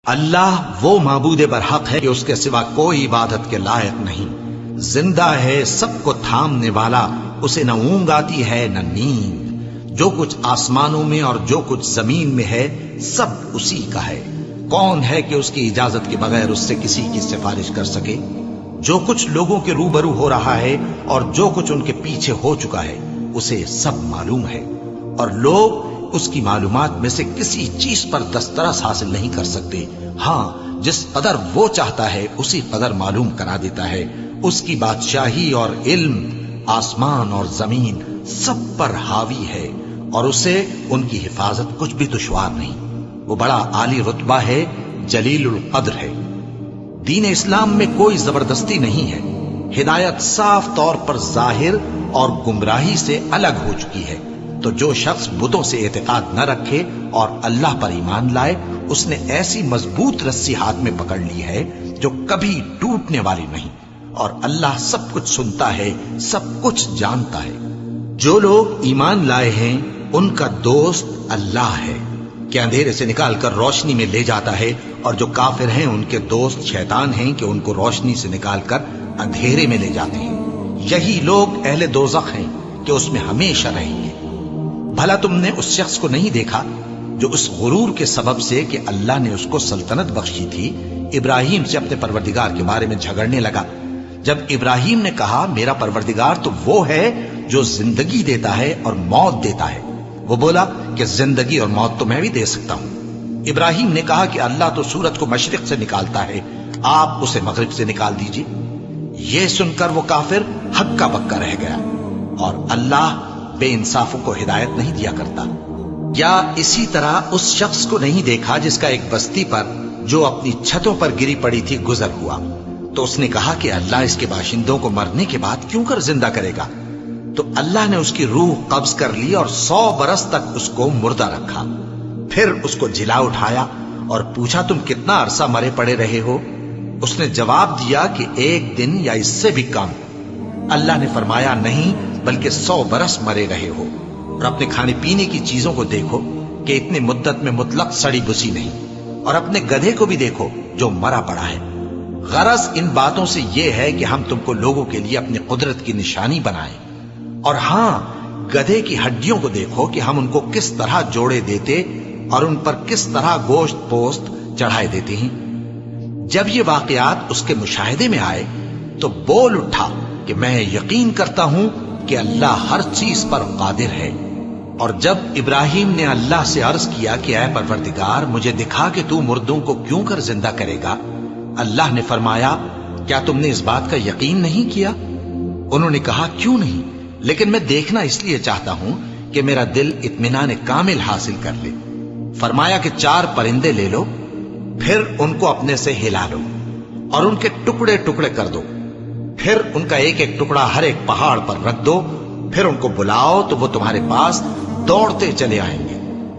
اللہ وہ معبود برحق ہے کہ اس کے سوا کوئی عبادت کے لائق نہیں، زندہ ہے، سب کو تھامنے والا، اسے نہ اونگ آتی ہے نہ نیند، جو کچھ آسمانوں میں اور جو کچھ زمین میں ہے سب اسی کا ہے۔ کون ہے کہ اس کی اجازت کے بغیر اس سے کسی کی سفارش کر سکے؟ جو کچھ لوگوں کے روبرو ہو رہا ہے اور جو کچھ ان کے پیچھے ہو چکا ہے اسے سب معلوم ہے، اور لوگ اس کی معلومات میں سے کسی چیز پر دسترس حاصل نہیں کر سکتے۔ ہاں، جس قدر وہ چاہتا ہے اسی قدر معلوم کرا دیتا ہے۔ اس کی بادشاہی اور علم آسمان اور زمین سب پر حاوی ہے، اور اسے ان کی حفاظت کچھ بھی دشوار نہیں۔ وہ بڑا عالی رتبہ ہے، جلیل القدر ہے۔ دین اسلام میں کوئی زبردستی نہیں ہے، ہدایت صاف طور پر ظاہر اور گمراہی سے الگ ہو چکی ہے۔ تو جو شخص بتوں سے اعتقاد نہ رکھے اور اللہ پر ایمان لائے، اس نے ایسی مضبوط رسی ہاتھ میں پکڑ لی ہے جو کبھی ٹوٹنے والی نہیں، اور اللہ سب کچھ سنتا ہے، سب کچھ جانتا ہے۔ جو لوگ ایمان لائے ہیں ان کا دوست اللہ ہے کہ اندھیرے سے نکال کر روشنی میں لے جاتا ہے، اور جو کافر ہیں ان کے دوست شیطان ہیں کہ ان کو روشنی سے نکال کر اندھیرے میں لے جاتے ہیں۔ یہی لوگ اہل دوزخ ہیں کہ اس میں ہمیشہ رہیں گے۔ بھلا تم نے اس شخص کو نہیں دیکھا جو اس غرور کے سبب سے کہ اللہ نے اس کو سلطنت بخشی تھی، ابراہیم سے اپنے پروردگار کے بارے میں جھگڑنے لگا؟ جب ابراہیم نے کہا میرا پروردگار تو وہ ہے جو زندگی دیتا ہے اور موت دیتا ہے، وہ بولا کہ زندگی اور موت تو میں بھی دے سکتا ہوں۔ ابراہیم نے کہا کہ اللہ تو سورج کو مشرق سے نکالتا ہے، آپ اسے مغرب سے نکال دیجیے۔ یہ سن کر وہ کافر ہکا بکا رہ گیا، اور اللہ بے انصافوں کو ہدایت نہیں دیا کرتا۔ کیا اسی طرح اس شخص کو نہیں دیکھا جس کا ایک بستی پر جو اپنی چھتوں پر گری پڑی تھی گزر ہوا، تو اس نے کہا کہ اللہ اس کے باشندوں کو مرنے کے بعد کیوں کر زندہ کرے گا؟ تو اللہ نے اس کی روح قبض کر لی اور 100 برس تک اس کو مردہ رکھا۔ پھر اس کو جلا اٹھایا اور پوچھا تم کتنا عرصہ مرے پڑے رہے ہو؟ اس نے جواب دیا کہ 1 دن یا اس سے بھی کم۔ اللہ نے فرمایا نہیں بلکہ 100 برس مرے رہے ہو، اور اپنے کھانے پینے کی چیزوں کو دیکھو کہ اتنی مدت میں مطلق سڑی بسی نہیں، اور اپنے گدھے کو بھی دیکھو جو مرا پڑا ہے۔ غرض ان باتوں سے یہ ہے کہ ہم تم کو لوگوں کے لیے اپنی قدرت کی نشانی بنائیں، اور ہاں، گدھے کی ہڈیوں کو دیکھو کہ ہم ان کو کس طرح جوڑے دیتے اور ان پر کس طرح گوشت پوست چڑھائے دیتے ہیں۔ جب یہ واقعات اس کے مشاہدے میں آئے تو بول اٹھا کہ میں یقین کرتا ہوں کہ اللہ ہر چیز پر قادر ہے۔ اور جب ابراہیم نے اللہ سے عرض کیا کہ اے پروردگار مجھے دکھا کہ تو مردوں کو کیوں کر زندہ کرے گا، اللہ نے فرمایا کیا تم نے اس بات کا یقین نہیں کیا؟ انہوں نے کہا کیوں نہیں، لیکن میں دیکھنا اس لیے چاہتا ہوں کہ میرا دل اطمینان کامل حاصل کر لے۔ فرمایا کہ 4 پرندے لے لو، پھر ان کو اپنے سے ہلا لو اور ان کے ٹکڑے ٹکڑے کر دو، پھر ان کا ایک ایک ٹکڑا ہر ایک پہاڑ پر رکھ دو، پھر ان کو بلاؤ تو وہ تمہارے پاس دوڑتے چلے آئیں گے،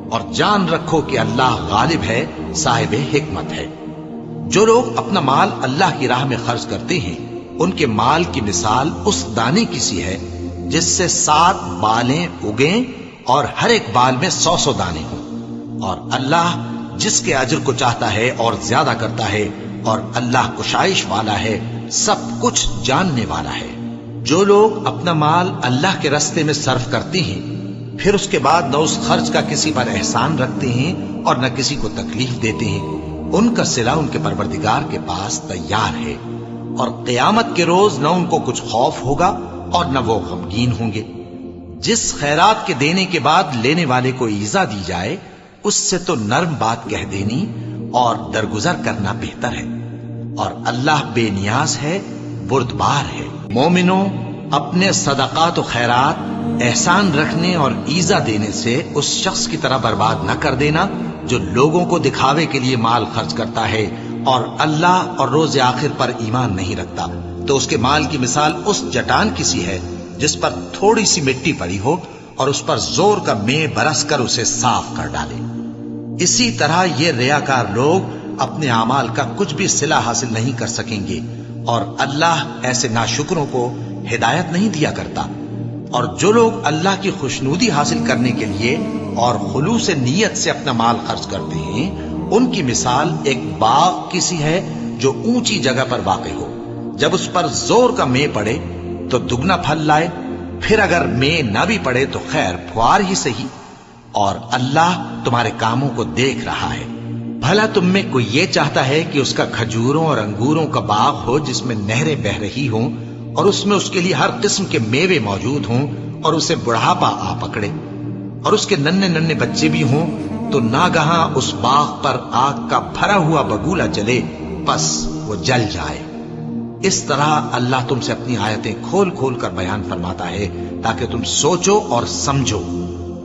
اور جان رکھو کہ اللہ غالب ہے، صاحب حکمت ہے۔ جو لوگ اپنا مال اللہ کی راہ میں خرچ کرتے ہیں ان کے مال کی مثال اس دانے کی سی ہے جس سے 7 بالیں اگیں اور ہر ایک بال میں 100 دانے ہوں، اور اللہ جس کے اجر کو چاہتا ہے اور زیادہ کرتا ہے، اور اللہ کشائش والا ہے، سب کچھ جاننے والا ہے۔ جو لوگ اپنا مال اللہ کے راستے میں صرف کرتے ہیں پھر اس کے بعد نہ اس خرچ کا کسی پر احسان رکھتے ہیں اور نہ کسی کو تکلیف دیتے ہیں، ان کا صلہ ان کے پروردگار کے پاس تیار ہے، اور قیامت کے روز نہ ان کو کچھ خوف ہوگا اور نہ وہ غمگین ہوں گے۔ جس خیرات کے دینے کے بعد لینے والے کو ایذا دی جائے اس سے تو نرم بات کہہ دینی اور درگزر کرنا بہتر ہے، اور اللہ بے نیاز ہے، بردبار ہے۔ مومنوں، اپنے صدقات و خیرات احسان رکھنے اور ایذا دینے سے اس شخص کی طرح برباد نہ کر دینا جو لوگوں کو دکھاوے کے لیے مال خرچ کرتا ہے اور اللہ اور روز آخر پر ایمان نہیں رکھتا، تو اس کے مال کی مثال اس چٹان کی سی ہے جس پر تھوڑی سی مٹی پڑی ہو اور اس پر زور کا مے برس کر اسے صاف کر ڈالے۔ اسی طرح یہ ریاکار لوگ اپنے اعمال کا کچھ بھی صلہ حاصل نہیں کر سکیں گے، اور اللہ ایسے ناشکروں کو ہدایت نہیں دیا کرتا۔ اور جو لوگ اللہ کی خوشنودی حاصل کرنے کے لیے اور خلوص نیت سے اپنا مال خرچ کرتے ہیں ان کی مثال ایک باغ کی سی ہے جو اونچی جگہ پر واقع ہو، جب اس پر زور کا مے پڑے تو دگنا پھل لائے، پھر اگر مے نہ بھی پڑے تو خیر پھوار ہی صحیح، اور اللہ تمہارے کاموں کو دیکھ رہا ہے۔ بھلا تم میں کوئی یہ چاہتا ہے کہ اس کا کھجوروں اور انگوروں کا باغ ہو جس میں نہریں بہ رہی ہوں اور اس میں اس کے لیے ہر قسم کے میوے موجود ہوں اور اسے بڑھاپا آ پکڑے اور اس کے ننھے ننھے بچے بھی ہوں تو ناگہاں اس باغ پر آگ کا بھرا ہوا بگولا چلے پس وہ جل جائے؟ اس طرح اللہ تم سے اپنی آیتیں کھول کھول کر بیان فرماتا ہے تاکہ تم سوچو اور سمجھو۔